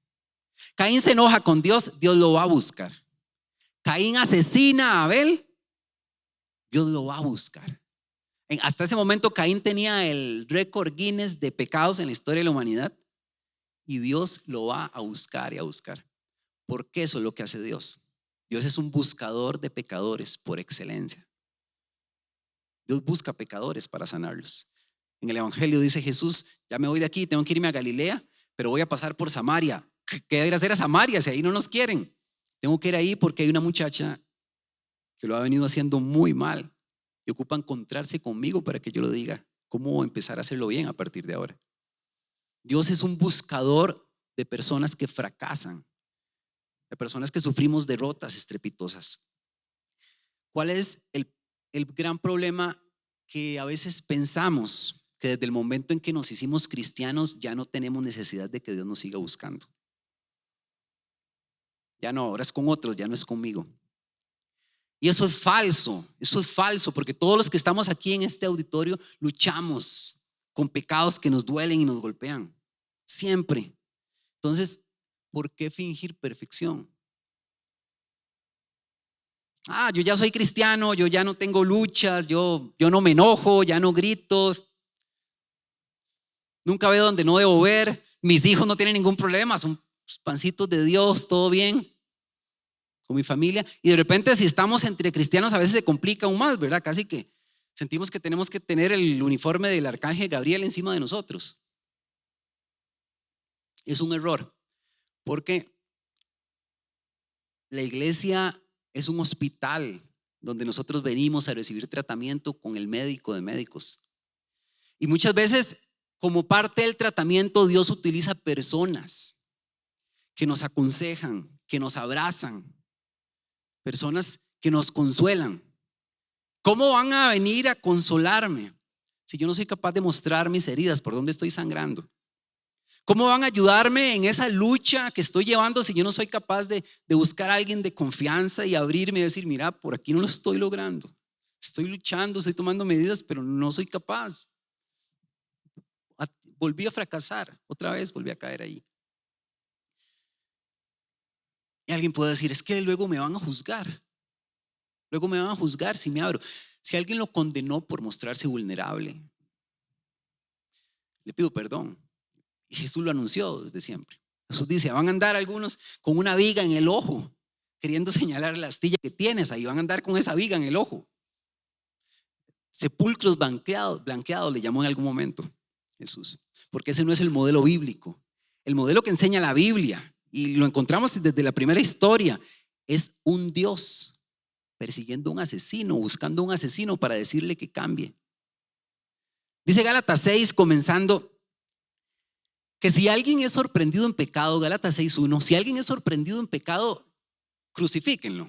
S1: Caín se enoja con Dios, Dios lo va a buscar. Caín asesina a Abel, Dios lo va a buscar. Hasta ese momento Caín tenía el récord Guinness de pecados en la historia de la humanidad y Dios lo va a buscar y a buscar. Porque eso es lo que hace Dios. Dios es un buscador de pecadores por excelencia. Dios busca pecadores para sanarlos. En el Evangelio dice Jesús: ya me voy de aquí, tengo que irme a Galilea, pero voy a pasar por Samaria. ¿Qué debe hacer a Samaria si ahí no nos quieren? Tengo que ir ahí porque hay una muchacha que lo ha venido haciendo muy mal y ocupa encontrarse conmigo para que yo lo diga cómo empezar a hacerlo bien a partir de ahora. Dios es un buscador de personas que fracasan, de personas que sufrimos derrotas estrepitosas. ¿Cuál es el gran problema? Que a veces pensamos que desde el momento en que nos hicimos cristianos ya no tenemos necesidad de que Dios nos siga buscando. Ya no, ahora es con otros, ya no es conmigo. Y eso es falso, porque todos los que estamos aquí en este auditorio luchamos con pecados que nos duelen y nos golpean, siempre. Entonces, ¿por qué fingir perfección? Yo ya soy cristiano, yo ya no tengo luchas, yo no me enojo, ya no grito, nunca veo donde no debo ver, mis hijos no tienen ningún problema, son pancitos de Dios, todo bien con mi familia. Y de repente, si estamos entre cristianos, a veces se complica aún más, ¿verdad? Casi que sentimos que tenemos que tener el uniforme del arcángel Gabriel encima de nosotros. Es un error, porque la iglesia es un hospital donde nosotros venimos a recibir tratamiento con el médico de médicos. Y muchas veces, como parte del tratamiento, Dios utiliza personas que nos aconsejan, que nos abrazan, personas que nos consuelan. ¿Cómo van a venir a consolarme si yo no soy capaz de mostrar mis heridas, por dónde estoy sangrando? ¿Cómo van a ayudarme en esa lucha que estoy llevando si yo no soy capaz de buscar a alguien de confianza y abrirme y decir: mira, por aquí no lo estoy logrando, estoy luchando, estoy tomando medidas, pero no soy capaz? Volví a fracasar, otra vez volví a caer ahí. Y alguien puede decir: es que luego me van a juzgar. Luego me van a juzgar si me abro. Si alguien lo condenó por mostrarse vulnerable, le pido perdón. Y Jesús lo anunció desde siempre. Jesús dice: van a andar algunos con una viga en el ojo, queriendo señalar la astilla que tienes ahí. Van a andar con esa viga en el ojo. Sepulcros blanqueados le llamó en algún momento Jesús, porque ese no es el modelo bíblico. El modelo que enseña la Biblia, y lo encontramos desde la primera historia, es un Dios persiguiendo a un asesino, buscando a un asesino para decirle que cambie. Dice Gálatas 6, comenzando, que si alguien es sorprendido en pecado, Gálatas 6:1, si alguien es sorprendido en pecado, crucifíquenlo,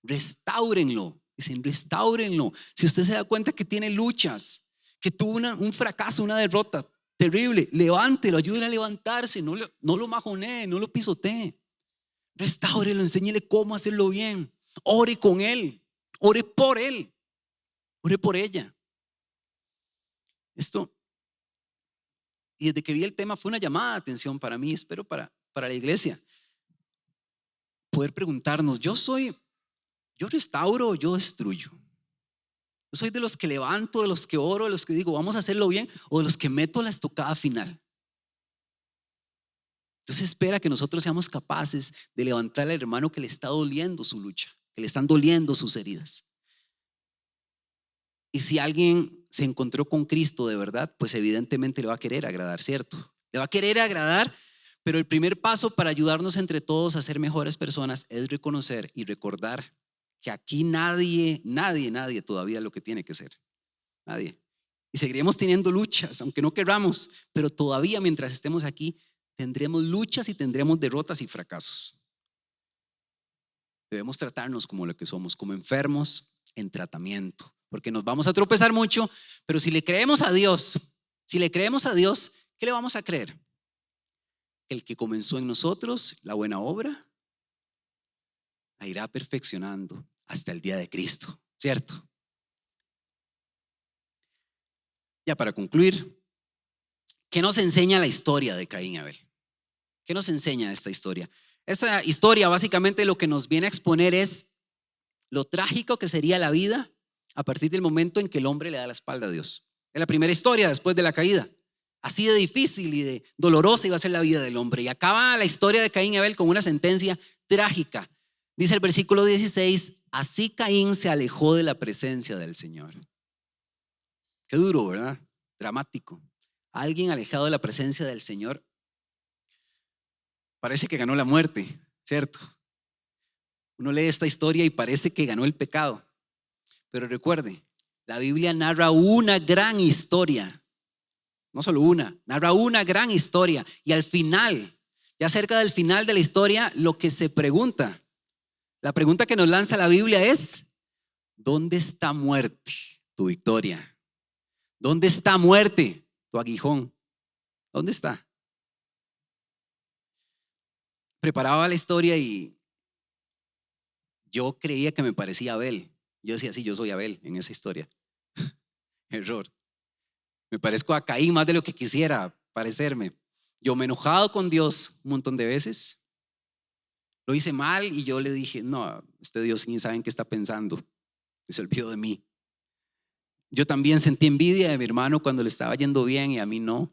S1: restáurenlo. Dicen: restáurenlo. Si usted se da cuenta que tiene luchas, que tuvo un fracaso, una derrota terrible, levántelo, ayúdele a levantarse, no lo majonee, no lo pisotee. Restáurelo, enséñele cómo hacerlo bien. Ore con él, ore por él, ore por ella. Y desde que vi el tema fue una llamada de atención para mí, espero para la iglesia, poder preguntarnos: yo restauro o yo destruyo. Yo soy de los que levanto, de los que oro, de los que digo vamos a hacerlo bien, o de los que meto la estocada final. Entonces espera que nosotros seamos capaces de levantar al hermano que le está doliendo su lucha, que le están doliendo sus heridas. Y si alguien se encontró con Cristo de verdad, pues evidentemente le va a querer agradar, ¿cierto? Le va a querer agradar, pero el primer paso para ayudarnos entre todos a ser mejores personas es reconocer y recordar que aquí nadie todavía es lo que tiene que ser. Nadie. Y seguiremos teniendo luchas, aunque no querramos, pero todavía mientras estemos aquí tendremos luchas y tendremos derrotas y fracasos. Debemos tratarnos como lo que somos, como enfermos en tratamiento, porque nos vamos a tropezar mucho, pero si le creemos a Dios, ¿qué le vamos a creer? El que comenzó en nosotros la buena obra la irá perfeccionando hasta el día de Cristo, ¿cierto? Ya para concluir, ¿qué nos enseña la historia de Caín y Abel? ¿Qué nos enseña esta historia? Esta historia básicamente lo que nos viene a exponer es lo trágico que sería la vida a partir del momento en que el hombre le da la espalda a Dios. Es la primera historia después de la caída. Así de difícil y de dolorosa iba a ser la vida del hombre. Y acaba la historia de Caín y Abel con una sentencia trágica. Dice el versículo 16, así Caín se alejó de la presencia del Señor. Qué duro, ¿verdad? Dramático. Alguien alejado de la presencia del Señor parece que ganó la muerte, ¿cierto? Uno lee esta historia y parece que ganó el pecado. Pero recuerde, la Biblia narra una gran historia. No solo una, narra una gran historia. Y al final, ya cerca del final de la historia, lo que se pregunta, la pregunta que nos lanza la Biblia es, ¿dónde está muerte tu victoria? ¿Dónde está muerte tu aguijón? ¿Dónde está? Preparaba la historia y yo creía que me parecía Abel. Yo decía, sí, yo soy Abel en esa historia. Error. Me parezco a Caín más de lo que quisiera parecerme. Yo me he enojado con Dios un montón de veces. Lo hice mal y yo le dije, no, este Dios ni sabe en qué está pensando. Y se olvidó de mí. Yo también sentí envidia de mi hermano cuando le estaba yendo bien y a mí no.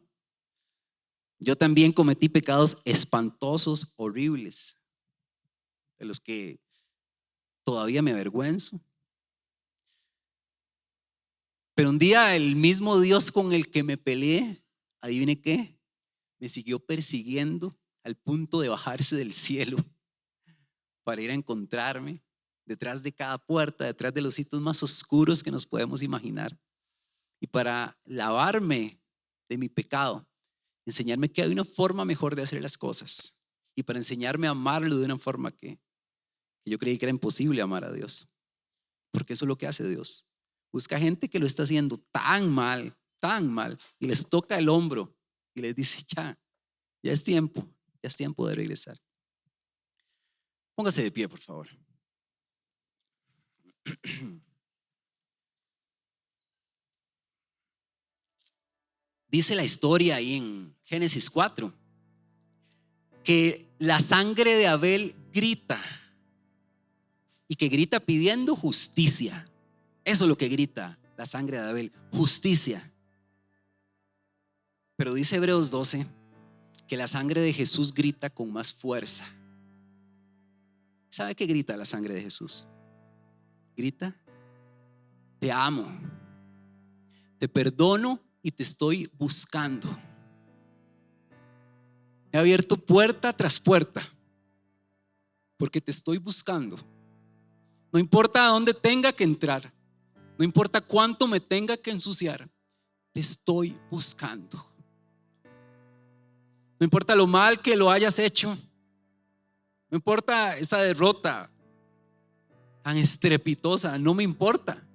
S1: Yo también cometí pecados espantosos, horribles, de los que todavía me avergüenzo. Pero un día el mismo Dios con el que me peleé, adivine qué, me siguió persiguiendo al punto de bajarse del cielo para ir a encontrarme detrás de cada puerta, detrás de los sitios más oscuros que nos podemos imaginar, y para lavarme de mi pecado, enseñarme que hay una forma mejor de hacer las cosas y para enseñarme a amarlo de una forma que yo creí que era imposible amar a Dios, porque eso es lo que hace Dios. Busca gente que lo está haciendo tan mal, y les toca el hombro y les dice, ya es tiempo de regresar. Póngase de pie, por favor. Dice la historia ahí en Génesis 4 que la sangre de Abel grita y que grita pidiendo justicia. Eso es lo que grita la sangre de Abel, justicia. Pero dice Hebreos 12 que la sangre de Jesús grita con más fuerza. ¿Sabe qué grita la sangre de Jesús? Grita, te amo, te perdono y te estoy buscando. He abierto puerta tras puerta porque te estoy buscando. No importa a dónde tenga que entrar, no importa cuánto me tenga que ensuciar, te estoy buscando. No importa lo mal que lo hayas hecho, no importa esa derrota tan estrepitosa, no me importa.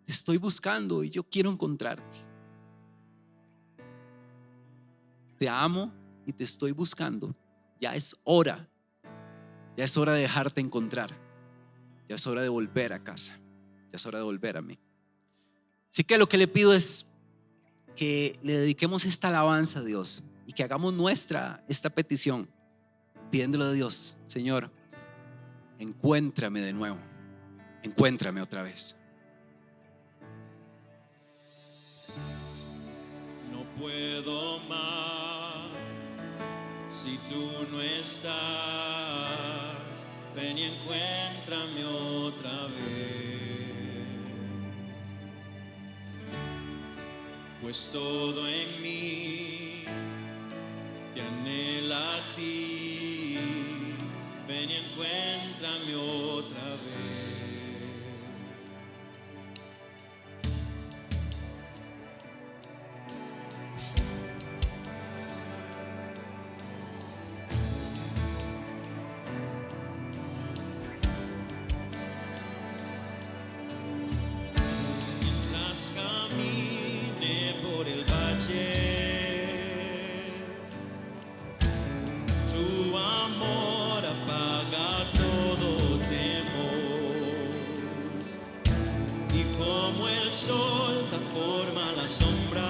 S1: Te estoy buscando y yo quiero encontrarte. Te amo y te estoy buscando. Ya es hora de dejarte encontrar. Ya es hora de volver a casa. Ya es hora de volver a mí. Así que lo que le pido es que le dediquemos esta alabanza a Dios y que hagamos nuestra esta petición, pidiéndole a Dios, Señor, encuéntrame de nuevo, encuéntrame otra vez.
S2: No puedo más si tú no estás. Ven y encuéntrame otra vez. Pues todo en mí te anhela a ti. Ven y encuéntrame otra vez. y como el sol da forma a las sombras,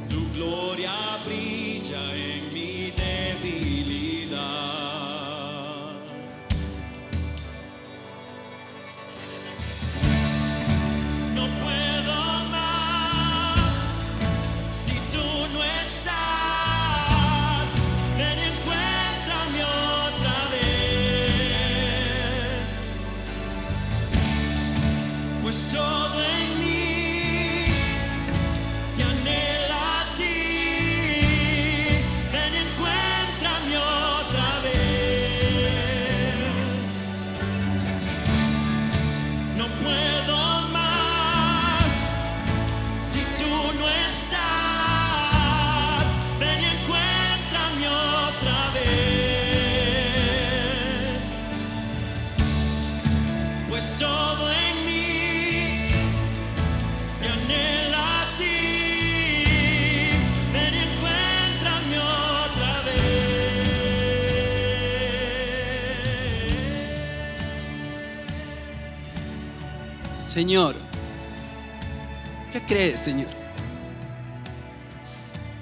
S2: tu gloria brilla en mi debilidad. No puedo más si tú no estás. Ven y encuéntrame otra vez, pues todo en mí te anhela a ti. Ven y encuéntrame otra vez. No puedo más si tú no estás. Ven y encuéntrame otra vez, pues todo en mí te anhela a ti. Ven y encuéntrame otra vez.
S1: Señor, ¿qué crees, Señor?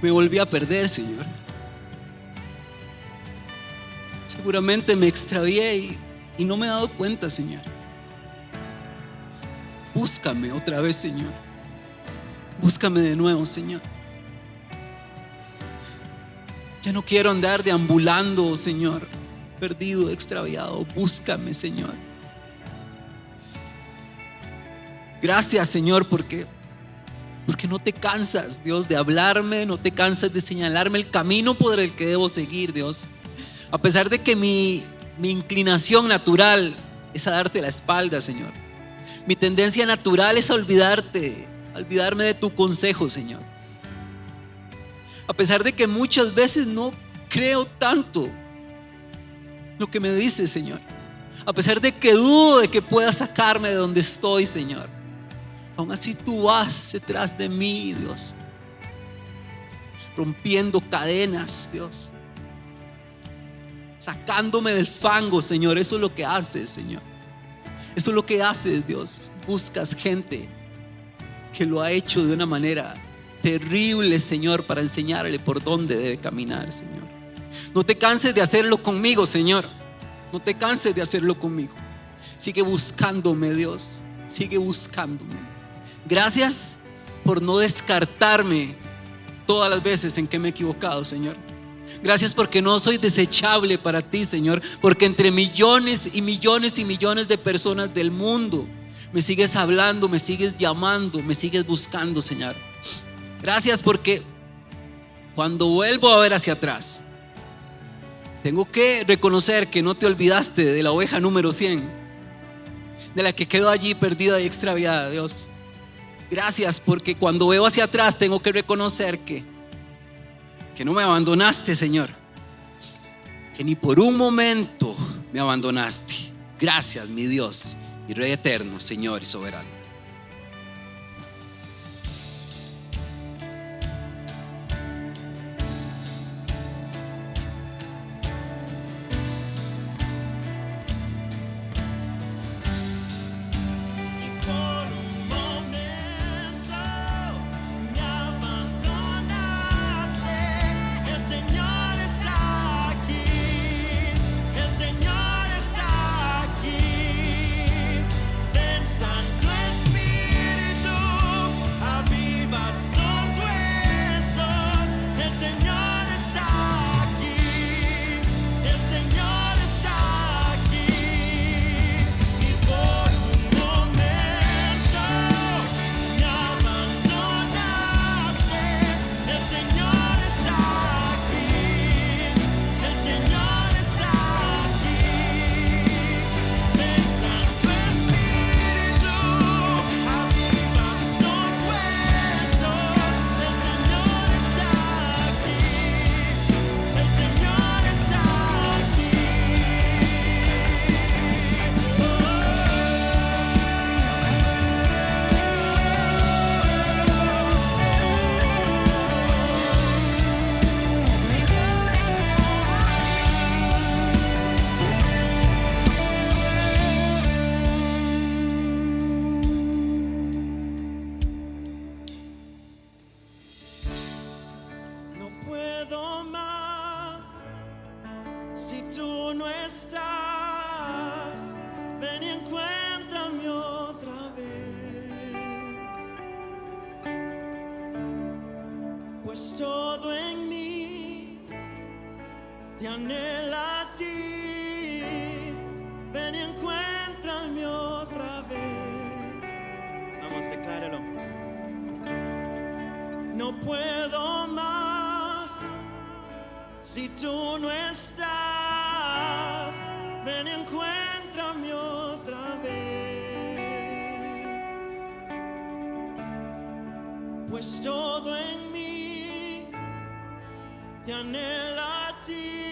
S1: Me volví a perder, Señor. Seguramente me extravié y no me he dado cuenta, Señor. Búscame otra vez, Señor. Búscame de nuevo, Señor. Ya no quiero andar deambulando, Señor, perdido, extraviado. Búscame, Señor. Gracias, Señor, porque no te cansas, Dios, de hablarme, no te cansas de señalarme el camino por el que debo seguir, Dios. A pesar de que mi inclinación natural es a darte la espalda, Señor. Mi tendencia natural es a olvidarme de tu consejo, Señor. A pesar de que muchas veces no creo tanto lo que me dices, Señor. A pesar de que dudo de que puedas sacarme de donde estoy, Señor. Aún así tú vas detrás de mí, Dios, rompiendo cadenas, Dios, sacándome del fango, Señor. Eso es lo que haces, Señor. Eso es lo que haces, Dios. Buscas gente que lo ha hecho de una manera terrible, Señor, para enseñarle por dónde debe caminar, Señor. No te canses de hacerlo conmigo, Señor. No te canses de hacerlo conmigo. Sigue buscándome, Dios. Sigue buscándome. Gracias por no descartarme todas las veces en que me he equivocado, Señor. Gracias porque no soy desechable para ti, Señor. Porque entre millones y millones y millones de personas del mundo me sigues hablando, me sigues llamando, me sigues buscando, Señor. Gracias porque cuando vuelvo a ver hacia atrás, tengo que reconocer que no te olvidaste de la oveja número 100, de la que quedó allí perdida y extraviada, Dios. Gracias porque cuando veo hacia atrás tengo que reconocer que no me abandonaste, Señor. Que ni por un momento me abandonaste. Gracias, mi Dios y Rey eterno, Señor y soberano.
S2: Santo pues todo en mí te anhela a ti. Ven y encuéntrame otra vez. Vamos, decláralo. No puedo más si tú no estás. Ven y encuéntrame otra vez. Pues todo en mí te anhela a ti.